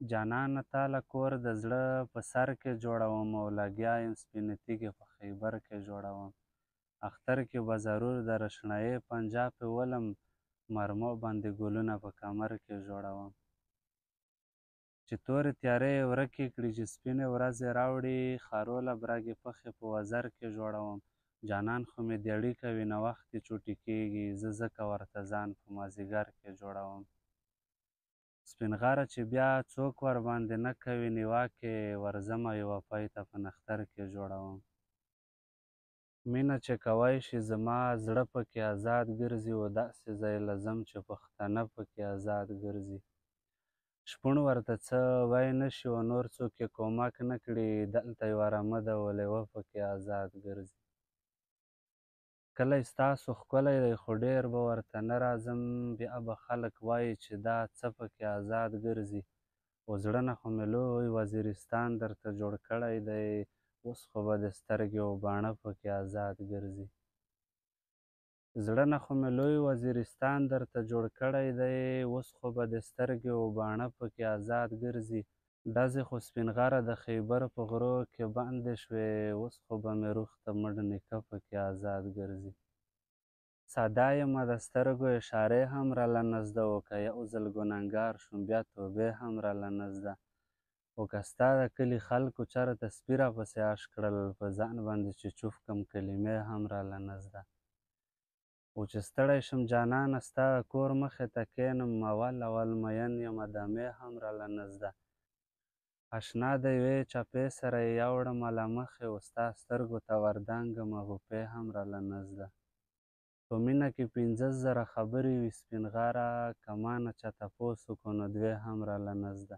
جانانه تا له کور د زړه په سر کې جوړوم او لګیا یم سپینې تیږې په خیبر کې جوړوم. اختر کې به ضرور د روښنایۍ پنجه پې ولم، مرمو باندې ګلونه په کمر کې جوړوم. چې تورې تیارې یې ورکې کړي، چې سپینې ورځې راوړي، خروله برګې پخې په وزر کې جوړوم. جانان خو مې دیړې کوي، ناوختې چوټې کېږي، زه ځکه ورته ځان په مازدیګر کې جوړوم. سپین غره چې بیا څوک ورباندې نه کوي نیوکې، ورځمه یوه پۍ ته په نښتر کې جوړوم. مینه چې کوی شي زما زړه پکې ازاد ګرځي، و داسې ځای له ځم چې پښتنه پکې ازاد ګرځي. شپون ورته څه وی نه شي و نور څوک یې کومک نه کړي، دلته یوه رمه ده و لیوه پکې ازاد ګرځي. کلی ستاسو ښکلی دی خو ډېر به ورته نه راځم، بیا به خلک وایي چې دا څه پکې ازاد ګرځي. و زړه نه خو مې لوی وزیرستان درته جوړ کړی دی، اوس خو به دې سترګې و باڼه پکې ازاد ګرځي. زړه نه خو مې لوی وزیرستان درته جوړ کړی دی، اوس خو به دې سترګې و باڼه پکې ازاد ګرځي. ډزې خو سپین غره د خیبر په غرو کې بندې شوې، اوس خو به مې روح ته مړ نیکه پکې ازاد ګرځي. ساده یمه د سترګو اشارې هم راله نه زده، و که یو ځل ګنهګار شوم بیا توبې هم راله نه زده. و که ستا د کلي خلکو چېرته سپي راپسې اش کړل، په ځان باندې چې چوف کړم کلمې هم راله نه زده. و چې ستړی شم جانانه ستا د کور مخې ته کښېنم، اول مین یمه دمې هم راله نه زده. اشنا د یوې چپې سره یې یوړمه له مخې، و ستا سترګو ته وردنګمه غوپې هم راله نه زده. په مینه کې 50000 خبرې وي سپین غره، که ما نه چا تپوس وکړو نو 2 هم راله نه زده.